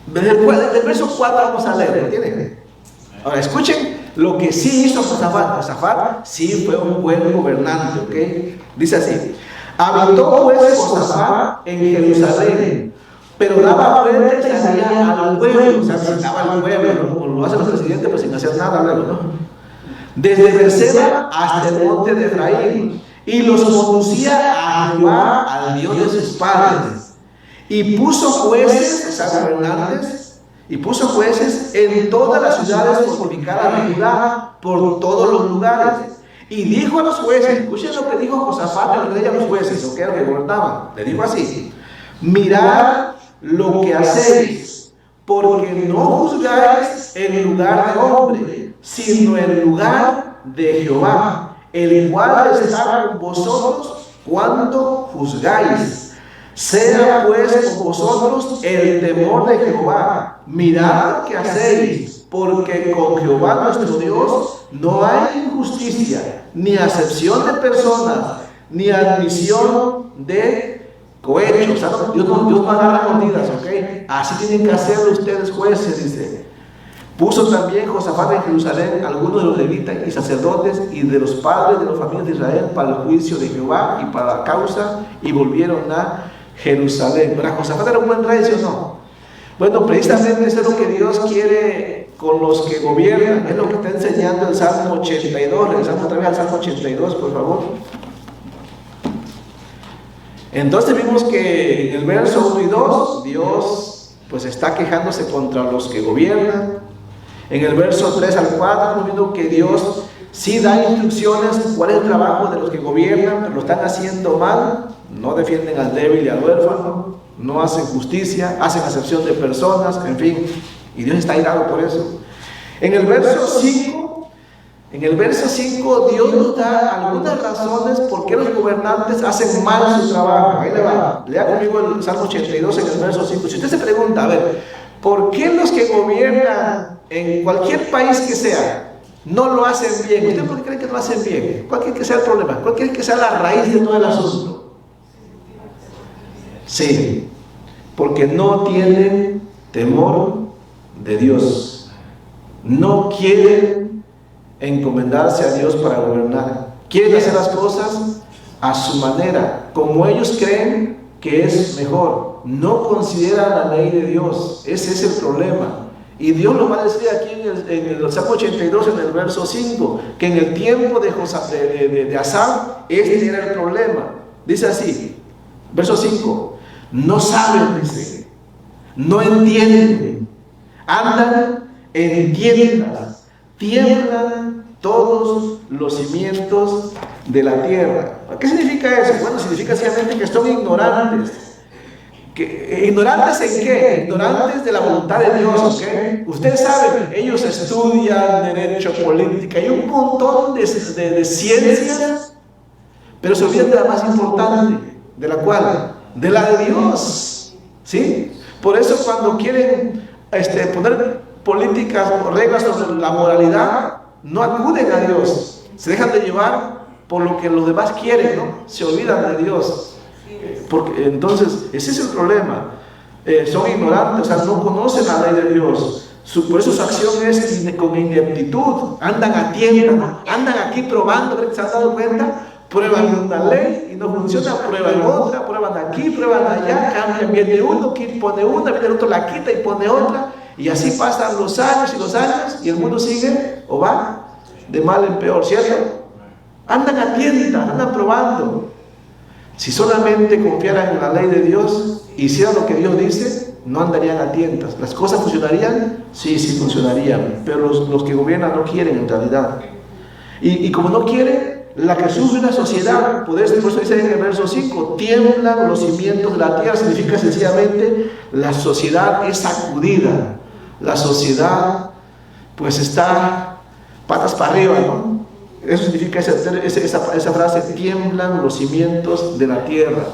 4 vamos a leer, ¿entienden? Ahora escuchen lo que sí hizo Josafat. Josafat sí fue un buen gobernante, ¿ok? Dice así: habitó pues Josafat en Jerusalén, pero daba vueltas y salía al pueblo. O sea, visitaba al pueblo, ¿no? Como lo hacen los presidentes, pues sin hacer nada luego, ¿no? Desde Berseba hasta el monte de Efraín, y los conducía a Jehová, al Dios de sus padres, y puso jueces, o sea, gobernantes, y puso jueces en todas las ciudades fortificadas de Judá, por todos los lugares. Y dijo a los jueces, escuchen lo que dijo Josafat el rey a los jueces, o que era el que gobernaban. Le dijo así: mirad lo que hacéis, porque no juzgáis en lugar de hombre, sino en lugar de Jehová, el cual está con vosotros cuando juzgáis. Sea pues con vosotros el temor de Jehová. Mirad lo que hacéis, porque con Jehová nuestro Dios no hay injusticia, ni acepción de personas, ni admisión de cohecho. O sea, Dios no agarra mordidas, ¿ok? Así tienen que hacerlo ustedes, jueces, dice. Puso también Josafat en Jerusalén algunos de los levitas y sacerdotes y de los padres de las familias de Israel para el juicio de Jehová y para la causa, y volvieron a Jerusalén. Pero Josafat era un buen rey, ¿sí o no? Bueno, precisamente eso es lo que Dios quiere con los que gobiernan. Es lo que está enseñando el Salmo 82. Regresamos otra vez al Salmo 82, por favor. Entonces vimos que en el verso 1 y 2 Dios pues está quejándose contra los que gobiernan. En el verso 3 al 4 hemos visto que Dios sí da instrucciones cuál es el trabajo de los que gobiernan, pero lo están haciendo mal. No defienden al débil y al huérfano, no hacen justicia, hacen acepción de personas, en fin, y Dios está airado por eso. En el verso 5 Dios nos da algunas razones por qué los gobernantes hacen mal su trabajo. Ahí le va, lea conmigo el Salmo 82 en el verso 5. Si usted se pregunta, a ver, ¿por qué los que gobiernan en cualquier país que sea no lo hacen bien? ¿Usted por qué cree que no lo hacen bien? ¿Cuál cree que sea el problema? ¿Cuál cree que sea la raíz de todo el asunto? Sí, porque no tienen temor de Dios. No quieren encomendarse a Dios para gobernar. Quieren hacer las cosas a su manera, como ellos creen que es mejor. No consideran la ley de Dios. Ese es el problema. Y Dios lo va a decir aquí en el Salmo 82, en el verso 5, que en el tiempo de Asa, este era el problema. Dice así, verso 5, no saben, dice, no entienden, andan en tiendas, tiemblan todos los cimientos de la tierra. ¿Qué significa eso? Bueno, significa simplemente que son ignorantes. ¿Ignorantes en qué? Ignorantes de la voluntad de Dios, ¿ok? Ustedes saben, ellos estudian derecho, política y un montón de ciencias, pero se olvidan de la más importante, ¿de la cual? De la de Dios, ¿sí? Por eso cuando quieren poner políticas o reglas sobre la moralidad, no acuden a Dios, se dejan de llevar por lo que los demás quieren, ¿no? Se olvidan de Dios. Porque entonces ese es el problema. Son ignorantes, o sea, no conocen la ley de Dios. Por eso su acción es con ineptitud. Andan a tienda, andan aquí probando. ¿Se han dado cuenta? Prueban una ley y no funciona, prueban otra, prueban aquí, prueban allá, cambian, viene uno, pone una, viene el otro, la quita y pone otra, y así pasan los años y el mundo sigue o va de mal en peor, ¿cierto? Andan a tienda, andan probando. Si solamente confiaran en la ley de Dios, hicieran lo que Dios dice, no andarían a tientas. ¿Las cosas funcionarían? Sí, sí funcionarían, pero los que gobiernan no quieren en realidad. Y como no quieren, la que sufre una sociedad, por eso dice en el verso 5, tiemblan los cimientos de la tierra, significa sencillamente la sociedad es sacudida. La sociedad pues está patas para arriba, ¿no? Eso significa esa frase, tiemblan los cimientos de la tierra.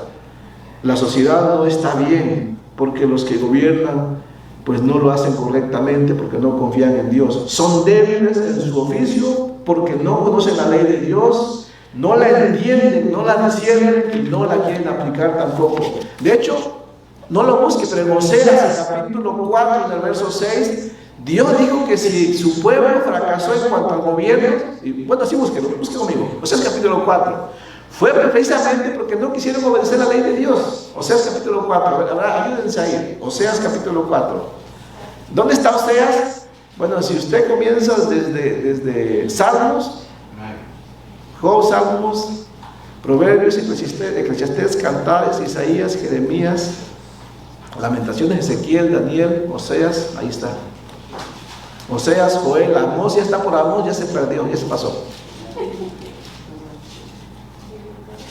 La sociedad no está bien, porque los que gobiernan, pues no lo hacen correctamente, porque no confían en Dios. Son débiles en su oficio, porque no conocen la ley de Dios, no la entienden, no la disciernen y no la quieren aplicar tampoco. De hecho, no lo busque, pero en Oseas, capítulo 4, en el verso 6, Dios dijo que si su pueblo fracasó en cuanto al gobierno, y bueno, así busque conmigo, Oseas capítulo 4, fue precisamente porque no quisieron obedecer la ley de Dios. Oseas capítulo 4, ayúdense ahí, Oseas capítulo 4. ¿Dónde está Oseas? Bueno, si usted comienza desde Salmos, Job, Salmos, Proverbios, Eclesiastés, Cantares, Isaías, Jeremías, Lamentaciones, Ezequiel, Daniel, Oseas, ahí está. Oseas, Joel, Amós, ya está por Amós, ya se perdió, ya se pasó.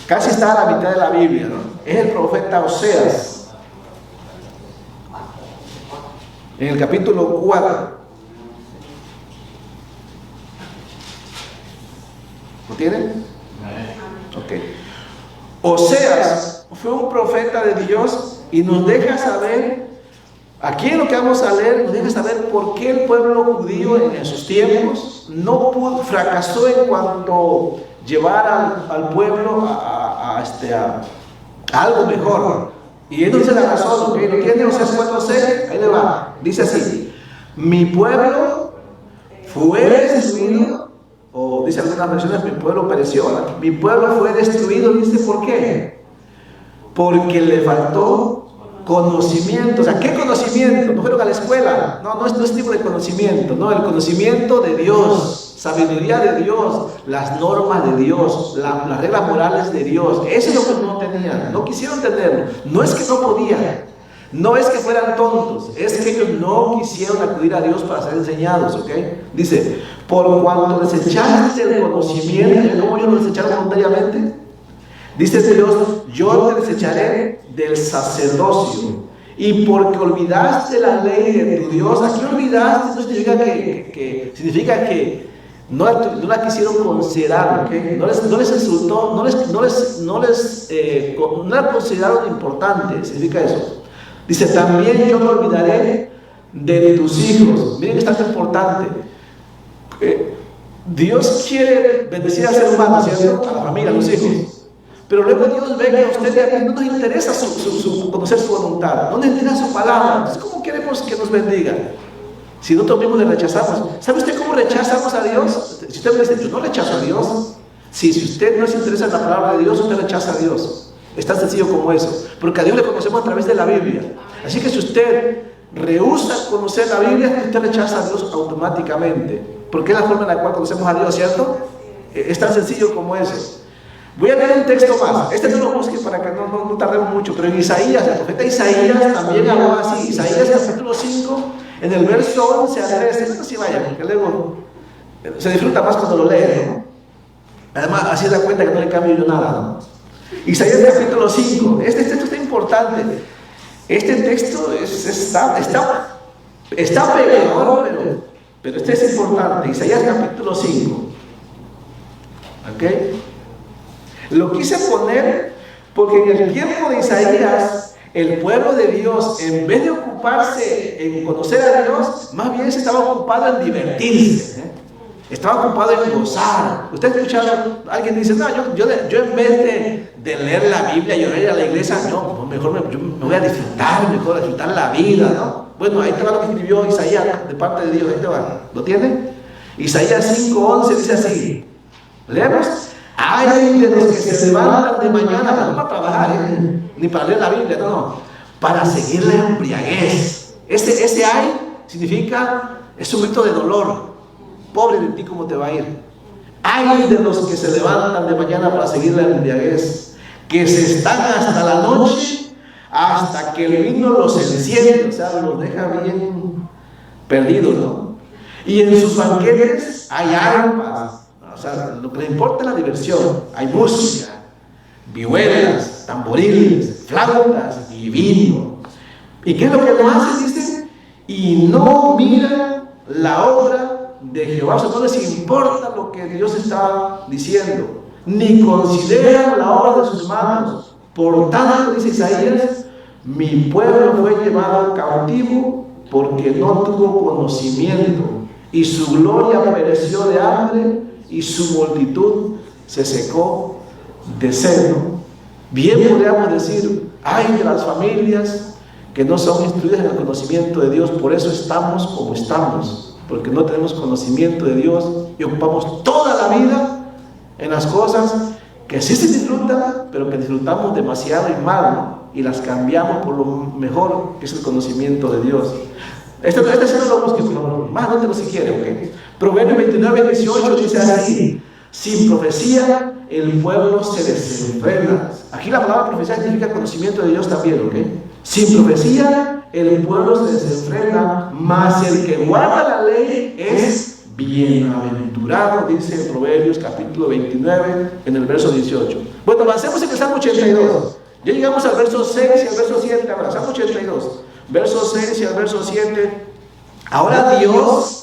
Casi está a la mitad de la Biblia, ¿no? Es el profeta Oseas. En el capítulo 4. ¿Lo tienen? Ok. Oseas fue un profeta de Dios y nos deja saber. Aquí en lo que vamos a leer nos deja saber por qué el pueblo judío en esos tiempos fracasó en cuanto llevar al pueblo a algo mejor. Y él nos dice la razón, ¿ok? ¿Lo quiere Oseas 4:6? Ahí le va. Dice así: mi pueblo fue destruido, o dice algunas versiones, mi pueblo pereció. Mi pueblo fue destruido, dice, ¿por qué? Porque le faltó conocimiento. O sea, ¿qué conocimiento? No fueron a la escuela. No es este tipo de conocimiento. No, el conocimiento de Dios, sabiduría de Dios, las normas de Dios, las reglas morales de Dios. Eso es lo que no tenían. No quisieron tenerlo. No es que no podían. No es que fueran tontos. Es que ellos no quisieron acudir a Dios para ser enseñados, ¿ok? Dice, por cuanto desechaste el conocimiento, ¿cómo ellos lo desecharon voluntariamente? Dice Dios, yo te desecharé del sacerdocio. Y porque olvidaste la ley de tu Dios. Aquí olvidaste, eso significa que no la quisieron considerar, ¿okay? No les insultó, no la consideraron importante, significa eso. Dice, también yo me olvidaré de tus hijos. Miren que está importante. Dios quiere bendecir al ser humano, ¿cierto? A la familia, a los hijos. Pero luego Dios ve que a usted y a mí no nos interesa conocer su voluntad, no nos interesa su palabra. Entonces, ¿cómo queremos que nos bendiga? Si nosotros mismos le rechazamos. ¿Sabe usted cómo rechazamos a Dios? Si usted me dice, yo no rechazo a Dios. Si usted no se interesa en la palabra de Dios, usted rechaza a Dios. Es tan sencillo como eso. Porque a Dios le conocemos a través de la Biblia. Así que si usted rehúsa conocer la Biblia, usted rechaza a Dios automáticamente. Porque es la forma en la cual conocemos a Dios, ¿cierto? Es tan sencillo como eso. Voy a leer un texto más. Este no lo busque para que no tardemos mucho. Pero en Isaías, el profeta Isaías también habló así. Isaías capítulo 5, en el verso 11 al 13. No se vaya, porque luego se disfruta más cuando lo lee, ¿no? Además, así se da cuenta que no le cambio yo nada, ¿no? Isaías capítulo 5. Este texto está importante. Este texto está pegado, pero este es importante. Isaías capítulo 5. ¿Ok? Lo quise poner porque en el tiempo de Isaías, el pueblo de Dios, en vez de ocuparse en conocer a Dios, más bien se estaba ocupado en divertirse, ¿eh? Estaba ocupado en gozar. Usted ha escuchado, alguien dice, no, yo en vez de leer la Biblia y ir a la iglesia, no, mejor me voy a disfrutar la vida, ¿no? Bueno, ahí te va lo que escribió Isaías de parte de Dios, ahí te va. ¿Lo tiene? Isaías 5:11 dice así, leemos. Ay de los que se levantan de mañana, no para trabajar, ni para leer la Biblia, no, para seguir la embriaguez. Ese ay significa, es un grito de dolor. Pobre de ti, ¿cómo te va a ir? Ay de los que se levantan de mañana para seguir la embriaguez, que se están hasta la noche, hasta que el vino los enciende, o sea, los deja bien perdidos, ¿no? Y en sus banquetes hay arpas. O sea, lo que le importa es la diversión. Hay música, vihuelas, tamboriles, flautas y vino. ¿Y qué es lo que no hacen? Dice, y no miran la obra de Jehová. O sea, no les importa lo que Dios está diciendo, ni consideran la obra de sus manos. Por tanto, dice Isaías, mi pueblo fue llevado cautivo porque no tuvo conocimiento, y su gloria pereció de hambre, y su multitud se secó de sed, ¿no? Bien podríamos decir, ay de las familias que no son instruidas en el conocimiento de Dios, por eso estamos como estamos, porque no tenemos conocimiento de Dios y ocupamos toda la vida en las cosas que sí se disfrutan, pero que disfrutamos demasiado y mal, ¿no? Y las cambiamos por lo mejor, que es el conocimiento de Dios. Este no lo busques, más no te lo si quiere, ¿ok? Proverbios 29:18 dice así, sin profecía el pueblo se desenfrena. Aquí la palabra profecía significa conocimiento de Dios también, ¿ok? Sin profecía el pueblo se desenfrena, mas el que guarda la ley es bienaventurado, dice en Proverbios capítulo 29 en el verso 18. Bueno, avancemos en el Salmo 82. Ya llegamos al verso 6 y al verso 7, ahora Salmo 82. Verso 6 y al verso 7. Ahora Dios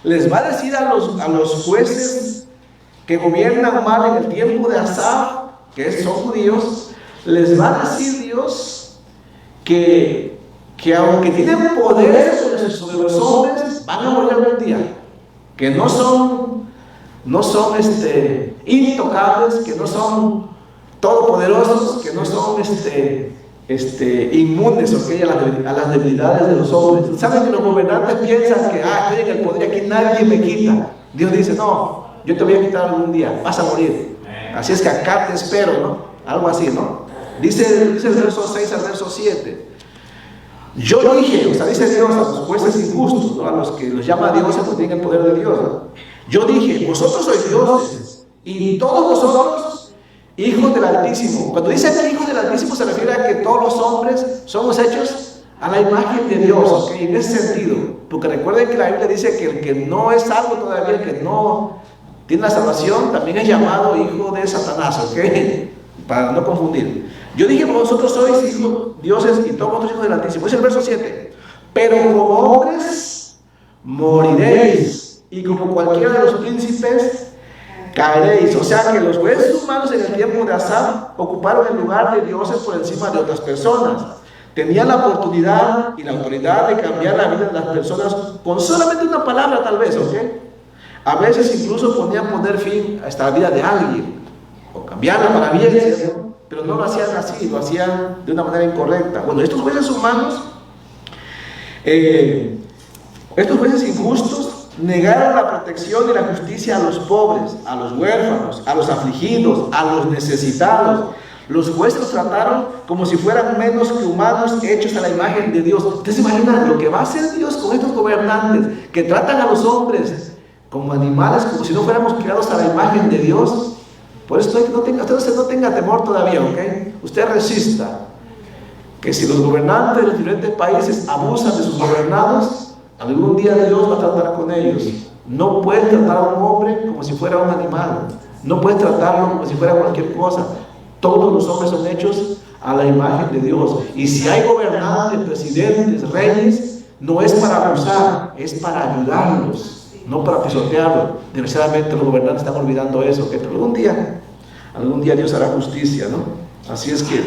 les va a decir a los jueces que gobiernan mal en el tiempo de Asaf, que son judíos, les va a decir Dios que aunque tienen poder sobre los hombres, van a morir algún día, que no son intocables, que no son todopoderosos, que no son inmunes, ¿okay? a las debilidades de los hombres. Saben que los gobernantes piensan que estoy en el poder y aquí nadie me quita. Dios dice, no, yo te voy a quitar algún día, vas a morir. Así es que acá te espero, ¿no? Algo así, ¿no? Dice el verso 6 al verso 7. Yo dije, o sea, dice Dios a los jueces injustos, ¿no? A los que los llama Dios, a los que tienen el poder de Dios, ¿no? Yo dije, vosotros sois dioses y todos vosotros hijos del Altísimo. Cuando dice que hijos del Altísimo se refiere a que todos los hombres somos hechos a la imagen de Dios, ¿okay? En ese sentido, porque recuerden que la Biblia dice que el que no es salvo todavía, el que no tiene la salvación, también es llamado hijo de Satanás, ¿ok? Para no confundir. Yo dije, vosotros sois hijos, dioses y todos vosotros hijos del Altísimo. Es el verso 7. Pero como hombres moriréis, y como cualquiera de los príncipes caeréis. O sea que los jueces humanos en el tiempo de Asaf ocuparon el lugar de dioses por encima de otras personas. Tenían la oportunidad y la autoridad de cambiar la vida de las personas con solamente una palabra, tal vez, ¿ok? A veces incluso podían poner fin a esta vida de alguien, o cambiarla para bien, ¿cierto? Pero no lo hacían así, lo hacían de una manera incorrecta. Bueno, estos jueces humanos, estos jueces injustos, negaron la protección y la justicia a los pobres, a los huérfanos, a los afligidos, a los necesitados. Los jueces los trataron como si fueran menos que humanos hechos a la imagen de Dios. ¿Ustedes se imaginan lo que va a hacer Dios con estos gobernantes que tratan a los hombres como animales, como si no fuéramos creados a la imagen de Dios? Por eso usted no tenga temor todavía, ¿ok? Usted resista. Que si los gobernantes de los diferentes países abusan de sus gobernados, algún día Dios va a tratar con ellos. No puedes tratar a un hombre como si fuera un animal. No puedes tratarlo como si fuera cualquier cosa. Todos los hombres son hechos a la imagen de Dios. Y si hay gobernantes, presidentes, reyes, no es para abusar, es para ayudarlos, no para pisotearlos. Desgraciadamente los gobernantes están olvidando eso, que algún día Dios hará justicia, ¿no? Así es que,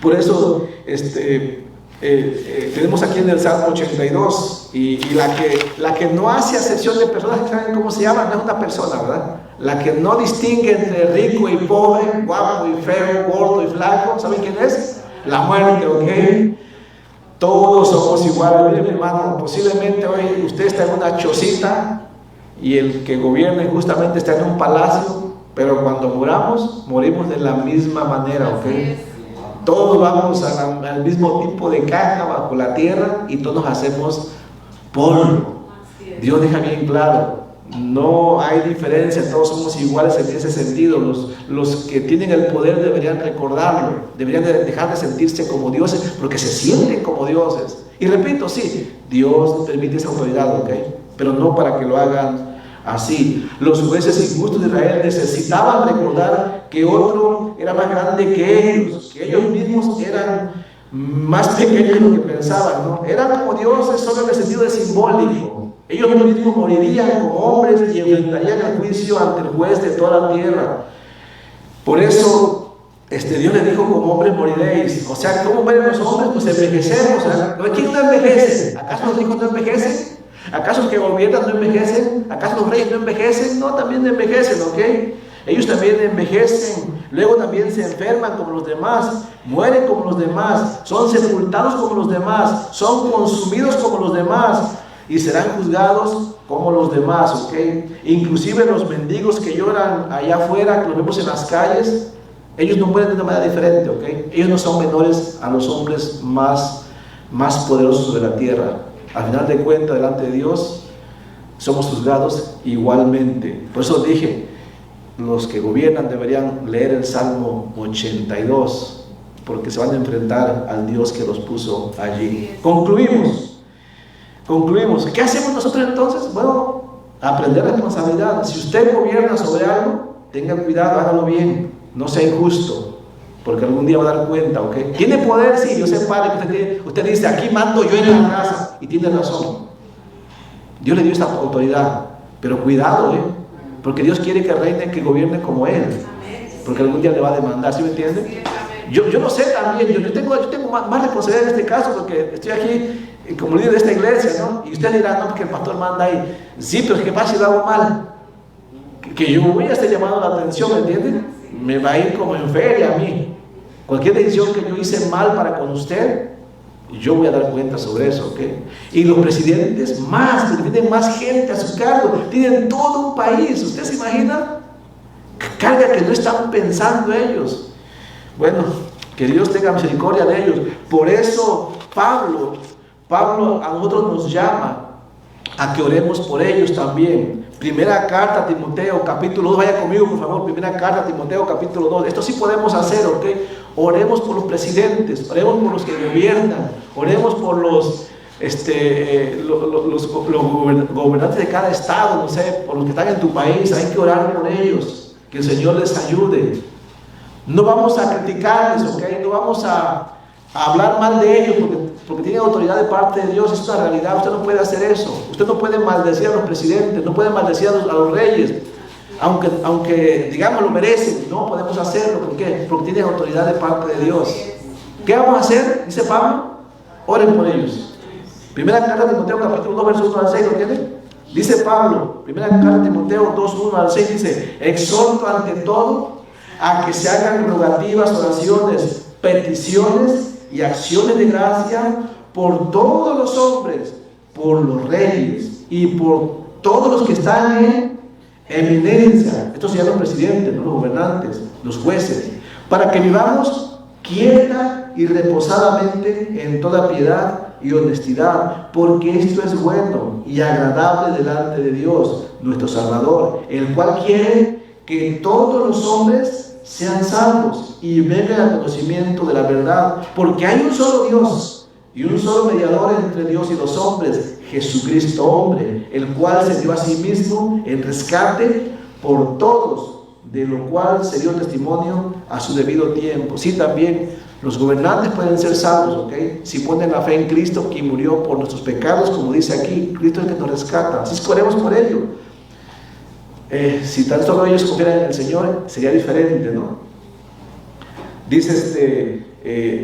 por eso, tenemos aquí en el Salmo 82, y la que no hace acepción de personas, ¿saben cómo se llama? No es una persona, ¿verdad? La que no distingue entre rico y pobre, guapo y feo, gordo y flaco, ¿saben quién es? La muerte, ¿ok? Todos somos iguales. Mire, mi hermano, posiblemente hoy usted está en una chocita y el que gobierna justamente está en un palacio, pero cuando morimos de la misma manera, ¿ok? Todos vamos al mismo tipo de caja bajo la tierra y todos nos hacemos polvo. Dios deja bien claro, no hay diferencia, todos somos iguales en ese sentido. Los que tienen el poder deberían recordarlo, deberían dejar de sentirse como dioses, porque se sienten como dioses. Y repito, sí, Dios permite esa autoridad, ¿ok? Pero no para que lo hagan así. Los jueces injustos de Israel necesitaban recordar que otro era más grande que ellos mismos eran más pequeños de lo que pensaban, ¿no? Eran como dioses solo en el sentido de simbólico. Ellos mismos morirían como hombres y enfrentarían el juicio ante el juez de toda la tierra. Por eso Dios les dijo: como hombres moriréis. O sea, ¿cómo mueren los hombres? Pues envejecemos. ¿Quién no envejece? ¿Acaso los hijos no envejecen? ¿Acaso los que gobiernan no envejecen? ¿Acaso los reyes no envejecen? No, también envejecen, ¿ok? Ellos también envejecen, luego también se enferman como los demás, mueren como los demás, son sepultados como los demás, son consumidos como los demás y serán juzgados como los demás, ¿ok? Inclusive los mendigos que lloran allá afuera, que los vemos en las calles, ellos no mueren de una manera diferente, ¿ok? Ellos no son menores a los hombres más poderosos sobre la tierra. Al final de cuentas, delante de Dios, somos juzgados igualmente. Por eso dije, los que gobiernan deberían leer el Salmo 82, porque se van a enfrentar al Dios que los puso allí. Concluimos. ¿Qué hacemos nosotros entonces? Bueno, aprender responsabilidad. Si usted gobierna sobre algo, tenga cuidado, hágalo bien, no sea injusto, porque algún día va a dar cuenta, ¿ok? ¿Tiene poder? Sí, yo sé, padre, que usted dice: aquí mando yo en la casa, y tiene razón. Dios le dio esta autoridad, pero cuidado, porque Dios quiere que reine, que gobierne como Él, porque algún día le va a demandar, ¿sí me entiende? Yo lo sé también, yo tengo más responsabilidad en este caso, porque estoy aquí como líder de esta iglesia, ¿no? Y usted dirá: no, porque el pastor manda ahí. Sí, pero ¿qué pasa si lo hago mal? Que yo voy a estar llamando la atención, ¿me entiende? Me va a ir como en feria a mí. Cualquier decisión que yo hice mal para con usted, yo voy a dar cuenta sobre eso, ¿ok? Y los presidentes más, porque tienen más gente a su cargo, tienen todo un país. ¿Usted se imagina? Carga que no están pensando ellos. Bueno, que Dios tenga misericordia de ellos. Por eso Pablo a nosotros nos llama a que oremos por ellos también. Primera carta a Timoteo, capítulo 2, vaya conmigo por favor, primera carta a Timoteo, capítulo 2, esto sí podemos hacer, ¿ok? Oremos por los presidentes, oremos por los que gobiernan, oremos por los gobernantes de cada estado, no sé, por los que están en tu país, hay que orar por ellos, que el Señor les ayude. No vamos a criticarles, ¿ok? No vamos a hablar mal de ellos porque tienen autoridad de parte de Dios. Es una realidad. Usted no puede hacer eso. Usted no puede maldecir a los presidentes, no puede maldecir a los reyes, aunque digamos lo merecen. No podemos hacerlo. ¿Por qué? Porque tienen autoridad de parte de Dios. ¿Qué vamos a hacer? Dice Pablo: oren por ellos. Primera carta de Timoteo, capítulo 2, versos 1 al 6, ¿lo tienen? Dice Pablo, primera carta de Timoteo 2, 1 al 6, dice: exhorto ante todo a que se hagan rogativas, oraciones, peticiones y acciones de gracia por todos los hombres, por los reyes y por todos los que están en eminencia. Estos serían los presidentes, ¿no? Los gobernantes, los jueces, para que vivamos quieta y reposadamente en toda piedad y honestidad, porque esto es bueno y agradable delante de Dios, nuestro Salvador, el cual quiere que todos los hombres sean salvos y vengan al conocimiento de la verdad, porque hay un solo Dios y un solo mediador entre Dios y los hombres, Jesucristo hombre, el cual se dio a sí mismo en rescate por todos, de lo cual se dio testimonio a su debido tiempo. Sí, también los gobernantes pueden ser salvos, ¿ok? Si ponen la fe en Cristo, quien murió por nuestros pecados, como dice aquí, Cristo es el que nos rescata. Así es que oremos por ello. Si tan solo ellos confieran en el Señor, sería diferente, ¿no? Dice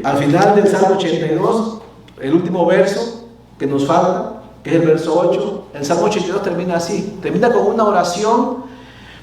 al final del Salmo 82, el último verso que nos falta, que es el verso 8, el Salmo 82 termina así, termina con una oración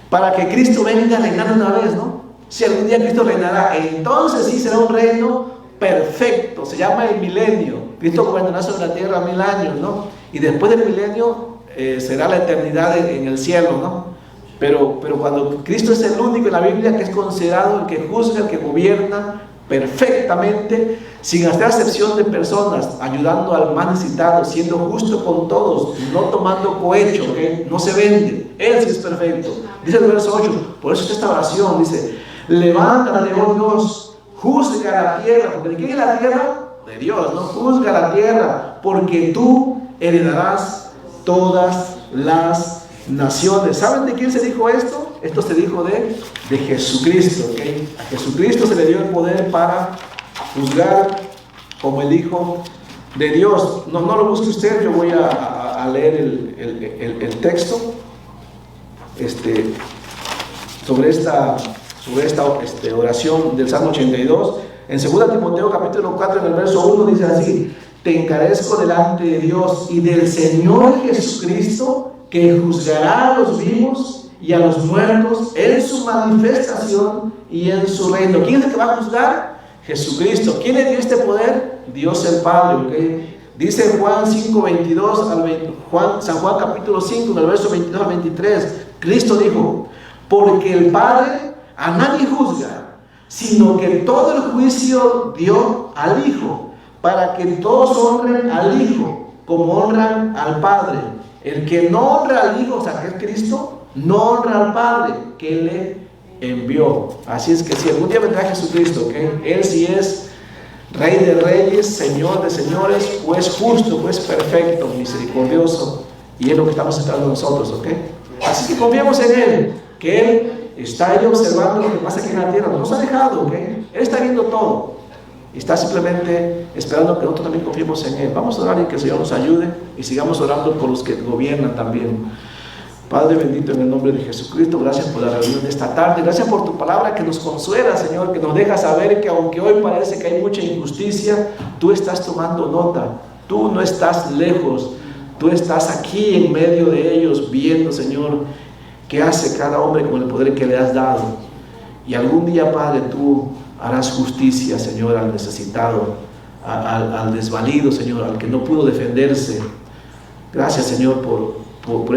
para que Cristo venga a reinar una vez, ¿no? Si algún día Cristo reinará, entonces sí será un reino perfecto, se llama el milenio. Cristo gobernará sobre la tierra 1000 años, ¿no? Y después del milenio será la eternidad en el cielo, ¿no? Pero cuando Cristo es el único en la Biblia que es considerado el que juzga, el que gobierna perfectamente, sin hacer acepción de personas, ayudando al más necesitado, siendo justo con todos, no tomando cohecho, ¿okay? No se vende, Él sí es perfecto. Dice el verso 8, por eso está esta oración, dice: levántate, oh Dios, juzga la tierra, porque ¿de quién es la tierra? De Dios, ¿no? Juzga la tierra, porque tú heredarás todas las naciones. ¿Saben de quién se dijo esto? Esto se dijo de Jesucristo, ¿okay? A Jesucristo se le dio el poder para juzgar como el Hijo de Dios. No lo busque usted, yo voy a leer el texto sobre esta oración del Salmo 82. En 2 Timoteo capítulo 4, en el verso 1 dice así: te encarezco delante de Dios y del Señor Jesucristo, que juzgará a los vivos y a los muertos en su manifestación y en su reino. ¿Quién es el que va a juzgar? Jesucristo. ¿Quién le dio este poder? Dios el Padre, ¿okay? Dice Juan 5:22 San Juan capítulo 5, en el verso 22 al 23, Cristo dijo: porque el Padre a nadie juzga, sino que todo el juicio dio al Hijo, para que todos honren al Hijo como honran al Padre. El que no honra al Hijo, o sea, que es Cristo, no honra al Padre que le envió. Así es que si algún día vendrá Jesucristo, ¿okay? Él sí es Rey de reyes, Señor de señores, juez justo, juez perfecto, misericordioso, y es lo que estamos esperando nosotros, ¿ok? Así que confiamos en Él, que Él está ahí observando lo que pasa aquí en la tierra, no nos ha dejado, ¿ok? Él está viendo todo y está simplemente esperando que nosotros también confiemos en Él. Vamos a orar y que el Señor nos ayude y sigamos orando por los que gobiernan también. Padre bendito, en el nombre de Jesucristo, gracias por la reunión de esta tarde, gracias por tu palabra que nos consuela, Señor, que nos deja saber que aunque hoy parece que hay mucha injusticia, tú estás tomando nota, tú no estás lejos, tú estás aquí en medio de ellos viendo, Señor, qué hace cada hombre con el poder que le has dado. Y algún día, Padre, tú harás justicia, Señor, al necesitado, al desvalido, Señor, al que no pudo defenderse. Gracias, Señor, por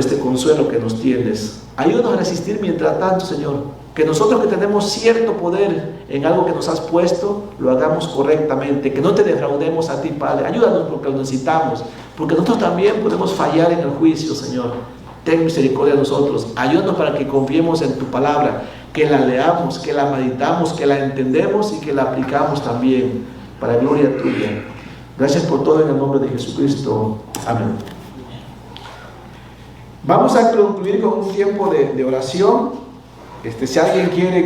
este consuelo que nos tienes. Ayúdanos a resistir mientras tanto, Señor, que nosotros que tenemos cierto poder en algo que nos has puesto, lo hagamos correctamente, que no te defraudemos a ti, Padre. Ayúdanos porque lo necesitamos, porque nosotros también podemos fallar en el juicio, Señor. Ten misericordia de nosotros, ayúdanos para que confiemos en tu palabra, que la leamos, que la meditamos, que la entendemos y que la aplicamos también, para gloria tuya. Gracias por todo en el nombre de Jesucristo. Amén. Vamos a concluir con un tiempo de oración. Si alguien quiere